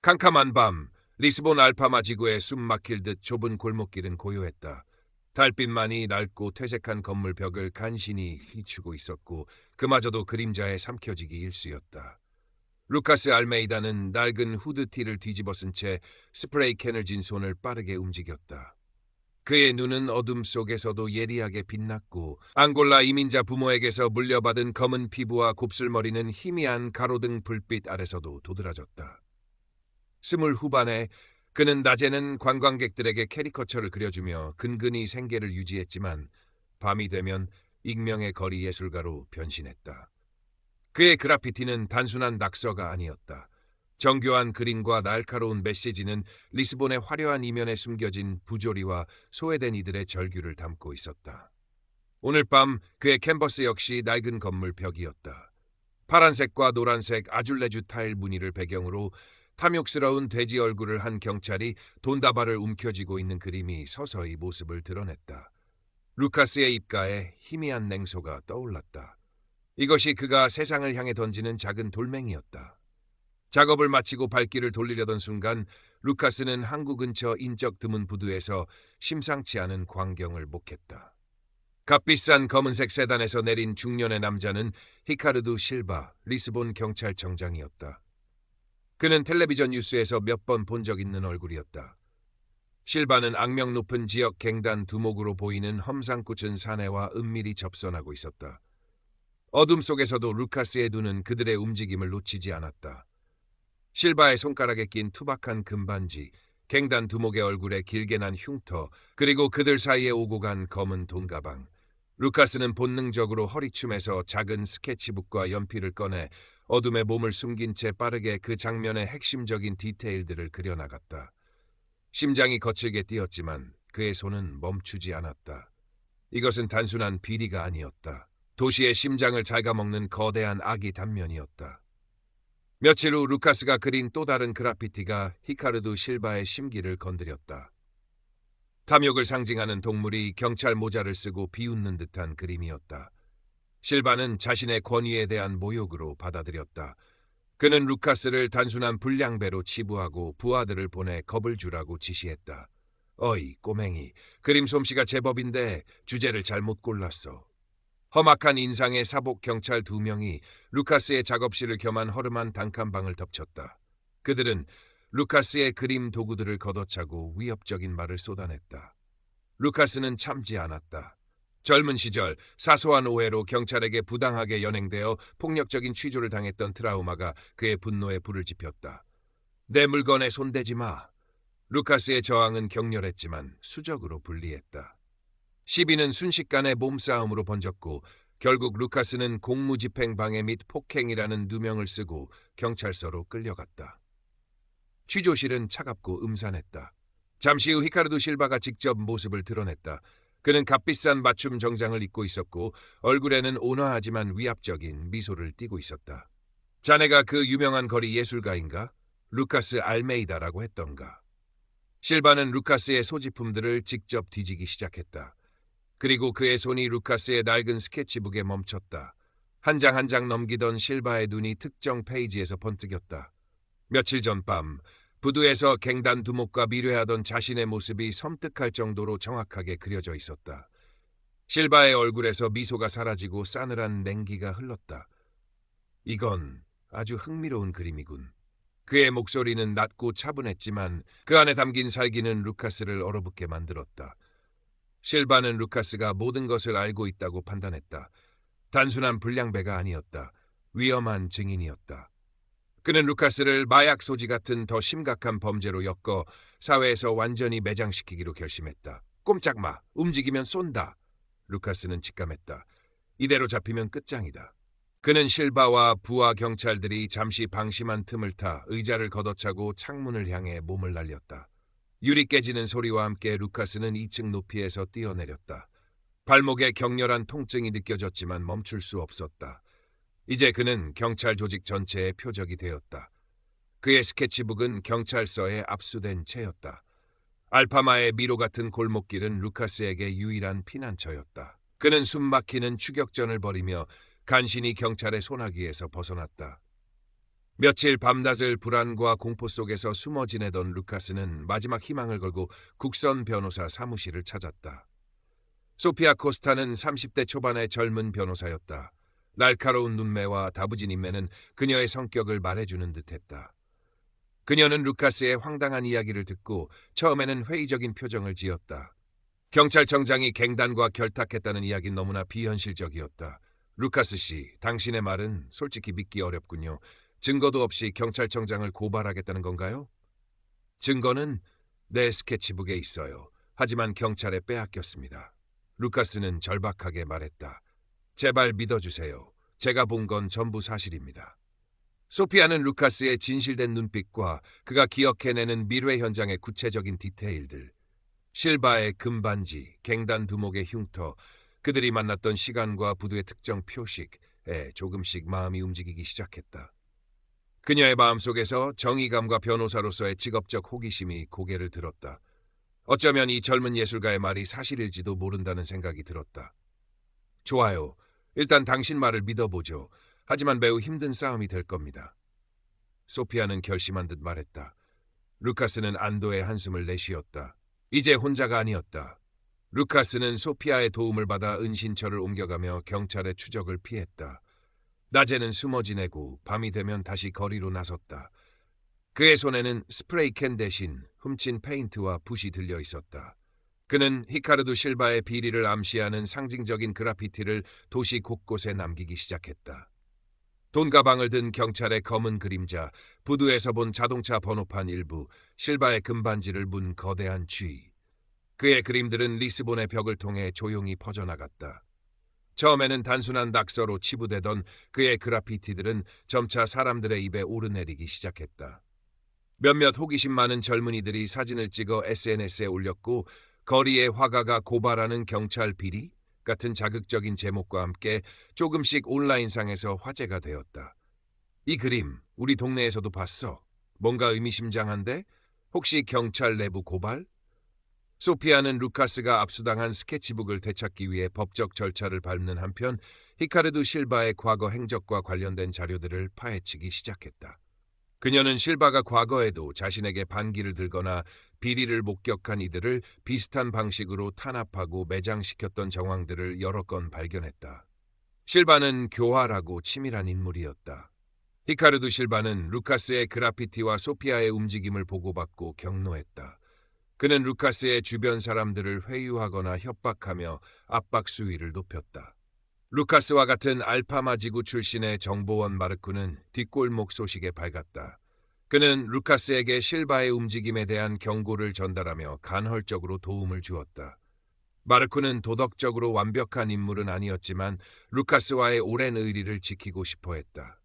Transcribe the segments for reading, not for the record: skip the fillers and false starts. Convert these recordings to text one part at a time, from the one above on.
캄캄한 밤, 리스본 알파마 지구에 숨 막힐 듯 좁은 골목길은 고요했다. 달빛만이 낡고 퇴색한 건물 벽을 간신히 비추고 있었고 그마저도 그림자에 삼켜지기 일쑤였다. 루카스 알메이다는 낡은 후드티를 뒤집어 쓴 채 스프레이 캔을 쥔 손을 빠르게 움직였다. 그의 눈은 어둠 속에서도 예리하게 빛났고 앙골라 이민자 부모에게서 물려받은 검은 피부와 곱슬머리는 희미한 가로등 불빛 아래서도 도드라졌다. 스물 후반에 그는 낮에는 관광객들에게 캐리커처를 그려주며 근근히 생계를 유지했지만 밤이 되면 익명의 거리 예술가로 변신했다. 그의 그래피티는 단순한 낙서가 아니었다. 정교한 그림과 날카로운 메시지는 리스본의 화려한 이면에 숨겨진 부조리와 소외된 이들의 절규를 담고 있었다. 오늘 밤 그의 캔버스 역시 낡은 건물 벽이었다. 파란색과 노란색 아줄레주 타일 무늬를 배경으로 탐욕스러운 돼지 얼굴을 한 경찰이 돈다발을 움켜쥐고 있는 그림이 서서히 모습을 드러냈다. 루카스의 입가에 희미한 냉소가 떠올랐다. 이것이 그가 세상을 향해 던지는 작은 돌멩이였다. 작업을 마치고 발길을 돌리려던 순간 루카스는 항구 근처 인적 드문 부두에서 심상치 않은 광경을 목했다. 값비싼 검은색 세단에서 내린 중년의 남자는 히카르두 실바 리스본 경찰청장이었다. 그는 텔레비전 뉴스에서 몇 번 본 적 있는 얼굴이었다. 실바는 악명 높은 지역 갱단 두목으로 보이는 험상궂은 사내와 은밀히 접선하고 있었다. 어둠 속에서도 루카스의 눈은 그들의 움직임을 놓치지 않았다. 실바의 손가락에 낀 투박한 금반지, 갱단 두목의 얼굴에 길게 난 흉터, 그리고 그들 사이에 오고 간 검은 돈가방. 루카스는 본능적으로 허리춤에서 작은 스케치북과 연필을 꺼내 어둠에 몸을 숨긴 채 빠르게 그 장면의 핵심적인 디테일들을 그려나갔다. 심장이 거칠게 뛰었지만 그의 손은 멈추지 않았다. 이것은 단순한 비리가 아니었다. 도시의 심장을 갉아먹는 거대한 악의 단면이었다. 며칠 후 루카스가 그린 또 다른 그래피티가 히카르두 실바의 심기를 건드렸다. 탐욕을 상징하는 동물이 경찰 모자를 쓰고 비웃는 듯한 그림이었다. 실바는 자신의 권위에 대한 모욕으로 받아들였다. 그는 루카스를 단순한 불량배로 치부하고 부하들을 보내 겁을 주라고 지시했다. 어이, 꼬맹이, 그림 솜씨가 제법인데 주제를 잘못 골랐어. 험악한 인상의 사복 경찰 2명이 루카스의 작업실을 겸한 허름한 단칸방을 덮쳤다. 그들은 루카스의 그림 도구들을 걷어차고 위협적인 말을 쏟아냈다. 루카스는 참지 않았다. 젊은 시절 사소한 오해로 경찰에게 부당하게 연행되어 폭력적인 취조를 당했던 트라우마가 그의 분노에 불을 지폈다. 내 물건에 손대지 마. 루카스의 저항은 격렬했지만 수적으로 불리했다. 시비는 순식간에 몸싸움으로 번졌고 결국 루카스는 공무집행 방해 및 폭행이라는 누명을 쓰고 경찰서로 끌려갔다. 취조실은 차갑고 음산했다. 잠시 후 히카르두 실바가 직접 모습을 드러냈다. 그는 값비싼 맞춤 정장을 입고 있었고 얼굴에는 온화하지만 위압적인 미소를 띠고 있었다. 자네가 그 유명한 거리 예술가인가? 루카스 알메이다라고 했던가. 실바는 루카스의 소지품들을 직접 뒤지기 시작했다. 그리고 그의 손이 루카스의 낡은 스케치북에 멈췄다. 한 장 한 장 넘기던 실바의 눈이 특정 페이지에서 번뜩였다. 며칠 전 밤 부두에서 갱단 두목과 미뢰하던 자신의 모습이 섬뜩할 정도로 정확하게 그려져 있었다. 실바의 얼굴에서 미소가 사라지고 싸늘한 냉기가 흘렀다. 이건 아주 흥미로운 그림이군. 그의 목소리는 낮고 차분했지만 그 안에 담긴 살기는 루카스를 얼어붙게 만들었다. 실바는 루카스가 모든 것을 알고 있다고 판단했다. 단순한 불량배가 아니었다. 위험한 증인이었다. 그는 루카스를 마약 소지 같은 더 심각한 범죄로 엮어 사회에서 완전히 매장시키기로 결심했다. 꼼짝 마. 움직이면 쏜다. 루카스는 직감했다. 이대로 잡히면 끝장이다. 그는 실바와 부하 경찰들이 잠시 방심한 틈을 타 의자를 걷어차고 창문을 향해 몸을 날렸다. 유리 깨지는 소리와 함께 루카스는 2층 높이에서 뛰어내렸다. 발목에 격렬한 통증이 느껴졌지만 멈출 수 없었다. 이제 그는 경찰 조직 전체의 표적이 되었다. 그의 스케치북은 경찰서에 압수된 채였다. 알파마의 미로 같은 골목길은 루카스에게 유일한 피난처였다. 그는 숨막히는 추격전을 벌이며 간신히 경찰의 소나기에서 벗어났다. 며칠 밤낮을 불안과 공포 속에서 숨어 지내던 루카스는 마지막 희망을 걸고 국선 변호사 사무실을 찾았다. 소피아 코스타는 30대 초반의 젊은 변호사였다. 날카로운 눈매와 다부진 인매는 그녀의 성격을 말해주는 듯했다. 그녀는 루카스의 황당한 이야기를 듣고 처음에는 회의적인 표정을 지었다. 경찰청장이 갱단과 결탁했다는 이야기는 너무나 비현실적이었다. 루카스 씨, 당신의 말은 솔직히 믿기 어렵군요. 증거도 없이 경찰청장을 고발하겠다는 건가요? 증거는 내 스케치북에 있어요. 하지만 경찰에 빼앗겼습니다. 루카스는 절박하게 말했다. 제발 믿어주세요. 제가 본 건 전부 사실입니다. 소피아는 루카스의 진실된 눈빛과 그가 기억해내는 미래 현장의 구체적인 디테일들, 실바의 금반지, 갱단 두목의 흉터, 그들이 만났던 시간과 부두의 특정 표식에 조금씩 마음이 움직이기 시작했다. 그녀의 마음속에서 정의감과 변호사로서의 직업적 호기심이 고개를 들었다. 어쩌면 이 젊은 예술가의 말이 사실일지도 모른다는 생각이 들었다. 좋아요. 일단 당신 말을 믿어보죠. 하지만 매우 힘든 싸움이 될 겁니다. 소피아는 결심한 듯 말했다. 루카스는 안도의 한숨을 내쉬었다. 이제 혼자가 아니었다. 루카스는 소피아의 도움을 받아 은신처를 옮겨가며 경찰의 추적을 피했다. 낮에는 숨어 지내고 밤이 되면 다시 거리로 나섰다. 그의 손에는 스프레이캔 대신 훔친 페인트와 붓이 들려 있었다. 그는 히카르도 실바의 비리를 암시하는 상징적인 그라피티를 도시 곳곳에 남기기 시작했다. 돈가방을 든 경찰의 검은 그림자, 부두에서 본 자동차 번호판 일부, 실바의 금반지를 문 거대한 쥐. 그의 그림들은 리스본의 벽을 통해 조용히 퍼져나갔다. 처음에는 단순한 낙서로 치부되던 그의 그라피티들은 점차 사람들의 입에 오르내리기 시작했다. 몇몇 호기심 많은 젊은이들이 사진을 찍어 SNS에 올렸고 거리의 화가가 고발하는 경찰 비리 같은 자극적인 제목과 함께 조금씩 온라인상에서 화제가 되었다. 이 그림 우리 동네에서도 봤어. 뭔가 의미심장한데? 혹시 경찰 내부 고발? 소피아는 루카스가 압수당한 스케치북을 되찾기 위해 법적 절차를 밟는 한편 히카르도 실바의 과거 행적과 관련된 자료들을 파헤치기 시작했다. 그녀는 실바가 과거에도 자신에게 반기를 들거나 비리를 목격한 이들을 비슷한 방식으로 탄압하고 매장시켰던 정황들을 여러 건 발견했다. 실바는 교활하고 치밀한 인물이었다. 히카르도 실바는 루카스의 그라피티와 소피아의 움직임을 보고받고 경노했다. 그는 루카스의 주변 사람들을 회유하거나 협박하며 압박 수위를 높였다. 루카스와 같은 알파마 지구 출신의 정보원 마르쿠는 뒷골목 소식에 밝았다. 그는 루카스에게 실바의 움직임에 대한 경고를 전달하며 간헐적으로 도움을 주었다. 마르쿠는 도덕적으로 완벽한 인물은 아니었지만 루카스와의 오랜 의리를 지키고 싶어 했다.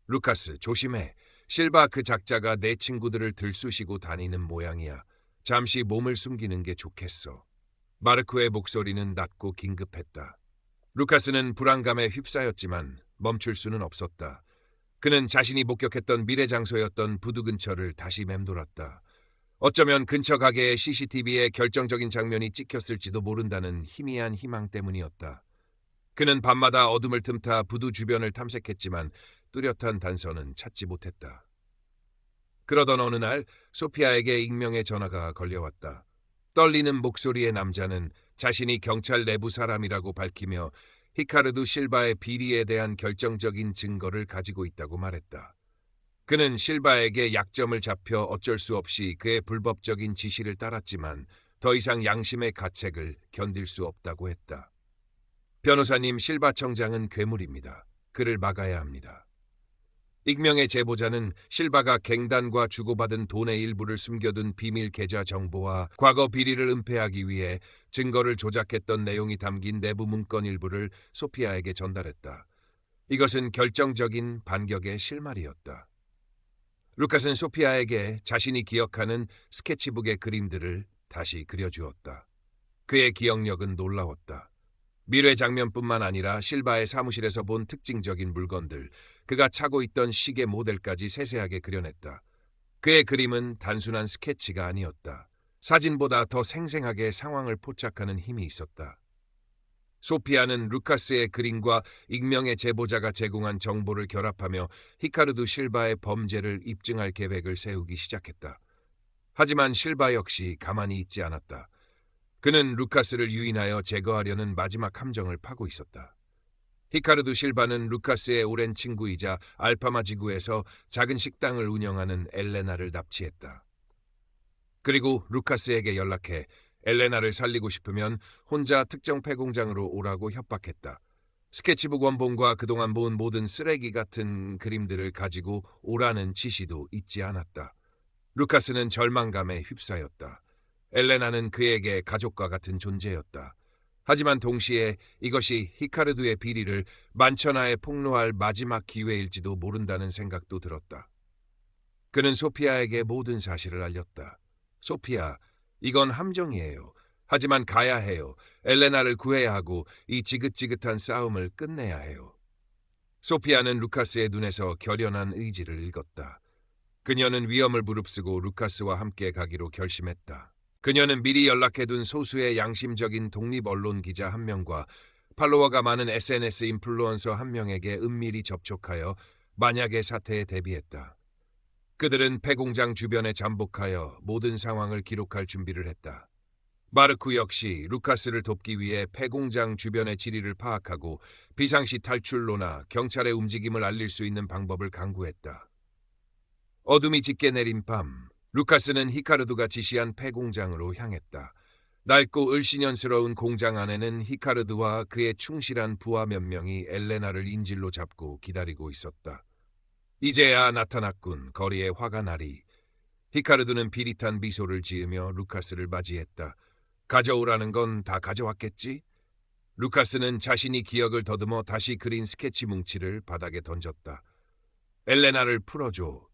루카스, 조심해. 실바 그 작자가 내 친구들을 들쑤시고 다니는 모양이야. 잠시 몸을 숨기는 게 좋겠어. 마르쿠의 목소리는 낮고 긴급했다. 루카스는 불안감에 휩싸였지만 멈출 수는 없었다. 그는 자신이 목격했던 미래 장소였던 부두 근처를 다시 맴돌았다. 어쩌면 근처 가게의 CCTV에 결정적인 장면이 찍혔을지도 모른다는 희미한 희망 때문이었다. 그는 밤마다 어둠을 틈타 부두 주변을 탐색했지만 뚜렷한 단서는 찾지 못했다. 그러던 어느 날 소피아에게 익명의 전화가 걸려왔다. 떨리는 목소리의 남자는 자신이 경찰 내부 사람이라고 밝히며 히카르도 실바의 비리에 대한 결정적인 증거를 가지고 있다고 말했다. 그는 실바에게 약점을 잡혀 어쩔 수 없이 그의 불법적인 지시를 따랐지만 더 이상 양심의 가책을 견딜 수 없다고 했다. 변호사님, 실바 청장은 괴물입니다. 그를 막아야 합니다. 익명의 제보자는 실바가 갱단과 주고받은 돈의 일부를 숨겨둔 비밀 계좌 정보와 과거 비리를 은폐하기 위해 증거를 조작했던 내용이 담긴 내부 문건 일부를 소피아에게 전달했다. 이것은 결정적인 반격의 실마리였다. 루카스는 소피아에게 자신이 기억하는 스케치북의 그림들을 다시 그려주었다. 그의 기억력은 놀라웠다. 미래 장면뿐만 아니라 실바의 사무실에서 본 특징적인 물건들, 그가 차고 있던 시계 모델까지 세세하게 그려냈다. 그의 그림은 단순한 스케치가 아니었다. 사진보다 더 생생하게 상황을 포착하는 힘이 있었다. 소피아는 루카스의 그림과 익명의 제보자가 제공한 정보를 결합하며 히카르두 실바의 범죄를 입증할 계획을 세우기 시작했다. 하지만 실바 역시 가만히 있지 않았다. 그는 루카스를 유인하여 제거하려는 마지막 함정을 파고 있었다. 히카르두 실바는 루카스의 오랜 친구이자 알파마 지구에서 작은 식당을 운영하는 엘레나를 납치했다. 그리고 루카스에게 연락해 엘레나를 살리고 싶으면 혼자 특정 폐공장으로 오라고 협박했다. 스케치북 원본과 그동안 모은 모든 쓰레기 같은 그림들을 가지고 오라는 지시도 잊지 않았다. 루카스는 절망감에 휩싸였다. 엘레나는 그에게 가족과 같은 존재였다. 하지만 동시에 이것이 히카르두의 비리를 만천하에 폭로할 마지막 기회일지도 모른다는 생각도 들었다. 그는 소피아에게 모든 사실을 알렸다. 소피아, 이건 함정이에요. 하지만 가야 해요. 엘레나를 구해야 하고 이 지긋지긋한 싸움을 끝내야 해요. 소피아는 루카스의 눈에서 결연한 의지를 읽었다. 그녀는 위험을 무릅쓰고 루카스와 함께 가기로 결심했다. 그녀는 미리 연락해둔 소수의 양심적인 독립 언론 기자 한 명과 팔로워가 많은 SNS 인플루언서 한 명에게 은밀히 접촉하여 만약의 사태에 대비했다. 그들은 폐공장 주변에 잠복하여 모든 상황을 기록할 준비를 했다. 마르쿠 역시 루카스를 돕기 위해 폐공장 주변의 지리를 파악하고 비상시 탈출로나 경찰의 움직임을 알릴 수 있는 방법을 강구했다. 어둠이 짙게 내린 밤, 루카스는 히카르두가 지시한 폐공장으로 향했다. 낡고 을씨년스러운 공장 안에는 히카르두와 그의 충실한 부하 몇 명이 엘레나를 인질로 잡고 기다리고 있었다. 이제야 나타났군. 거리에 화가 나리. 히카르두는 비릿한 미소를 지으며 루카스를 맞이했다. 가져오라는 건 다 가져왔겠지? 루카스는 자신이 기억을 더듬어 다시 그린 스케치 뭉치를 바닥에 던졌다. 엘레나를 풀어줘.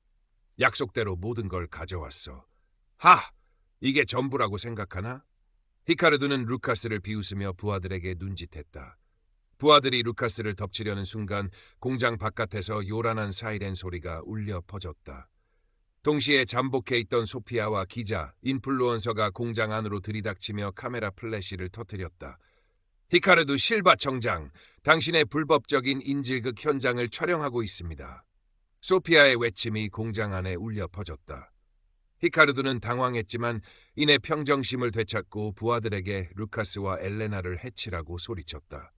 약속대로 모든 걸 가져왔어. 하! 이게 전부라고 생각하나? 히카르두는 루카스를 비웃으며 부하들에게 눈짓했다. 부하들이 루카스를 덮치려는 순간 공장 바깥에서 요란한 사이렌 소리가 울려 퍼졌다. 동시에 잠복해 있던 소피아와 기자, 인플루언서가 공장 안으로 들이닥치며 카메라 플래시를 터뜨렸다. 히카르두 실바 청장, 당신의 불법적인 인질극 현장을 촬영하고 있습니다. 소피아의 외침이 공장 안에 울려 퍼졌다. 히카르두는 당황했지만 이내 평정심을 되찾고 부하들에게 루카스와 엘레나를 해치라고 소리쳤다.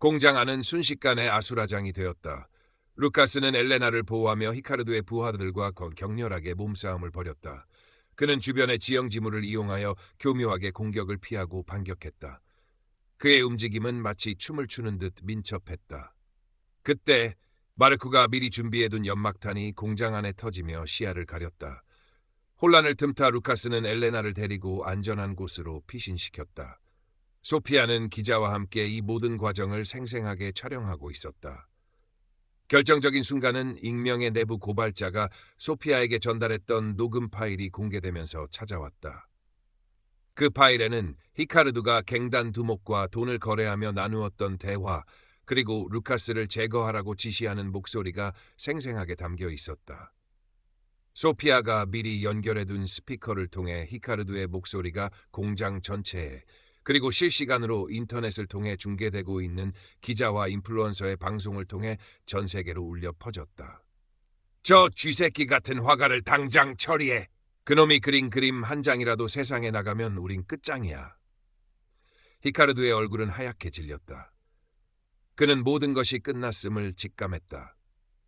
공장 안은 순식간에 아수라장이 되었다. 루카스는 엘레나를 보호하며 히카르두의 부하들과 격렬하게 몸싸움을 벌였다. 그는 주변의 지형지물을 이용하여 교묘하게 공격을 피하고 반격했다. 그의 움직임은 마치 춤을 추는 듯 민첩했다. 그때 마르쿠가 미리 준비해둔 연막탄이 공장 안에 터지며 시야를 가렸다. 혼란을 틈타 루카스는 엘레나를 데리고 안전한 곳으로 피신시켰다. 소피아는 기자와 함께 이 모든 과정을 생생하게 촬영하고 있었다. 결정적인 순간은 익명의 내부 고발자가 소피아에게 전달했던 녹음 파일이 공개되면서 찾아왔다. 그 파일에는 히카르두가 갱단 두목과 돈을 거래하며 나누었던 대화, 그리고 루카스를 제거하라고 지시하는 목소리가 생생하게 담겨 있었다. 소피아가 미리 연결해둔 스피커를 통해 히카르두의 목소리가 공장 전체에, 그리고 실시간으로 인터넷을 통해 중계되고 있는 기자와 인플루언서의 방송을 통해 전 세계로 울려 퍼졌다. 저 쥐새끼 같은 화가를 당장 처리해. 그놈이 그린 그림 한 장이라도 세상에 나가면 우린 끝장이야. 히카르두의 얼굴은 하얗게 질렸다. 그는 모든 것이 끝났음을 직감했다.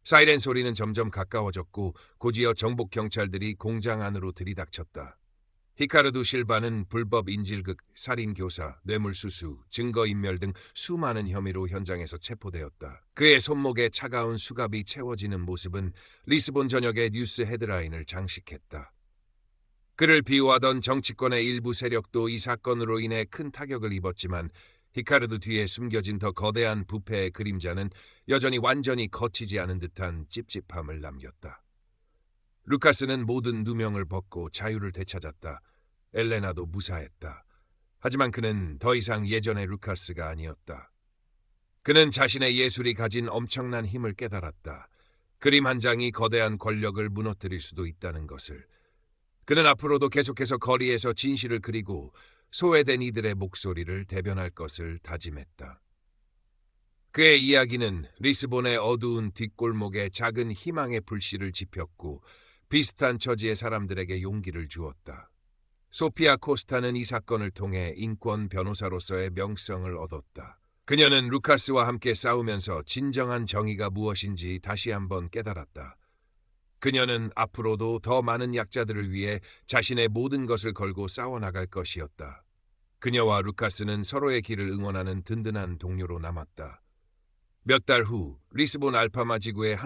사이렌 소리는 점점 가까워졌고 곧이어 정복 경찰들이 공장 안으로 들이닥쳤다. 히카르두 실바는 불법 인질극, 살인교사, 뇌물수수, 증거인멸 등 수많은 혐의로 현장에서 체포되었다. 그의 손목에 차가운 수갑이 채워지는 모습은 리스본 전역의 뉴스 헤드라인을 장식했다. 그를 비호하던 정치권의 일부 세력도 이 사건으로 인해 큰 타격을 입었지만 히카르두 뒤에 숨겨진 더 거대한 부패의 그림자는 여전히 완전히 거치지 않은 듯한 찝찝함을 남겼다. 루카스는 모든 누명을 벗고 자유를 되찾았다. 엘레나도 무사했다. 하지만 그는 더 이상 예전의 루카스가 아니었다. 그는 자신의 예술이 가진 엄청난 힘을 깨달았다. 그림 한 장이 거대한 권력을 무너뜨릴 수도 있다는 것을. 그는 앞으로도 계속해서 거리에서 진실을 그리고 소외된 이들의 목소리를 대변할 것을 다짐했다. 그의 이야기는 리스본의 어두운 뒷골목에 작은 희망의 불씨를 지폈고 비슷한 처지의 사람들에게 용기를 주었다. 소피아 코스타는 이 사건을 통해 인권 변호사로서의 명성을 얻었다. 그녀는 루카스와 함께 싸우면서 진정한 정의가 무엇인지 다시 한번 깨달았다. 그녀는 앞으로도 더 많은 약자들을 위해 자신의 모든 것을 걸고 싸워나갈 것이었다. 그녀와 루카스는 서로의 길을 응원하는 든든한 동료로 남았다. 몇 달 후 리스본 알파마 지구의 한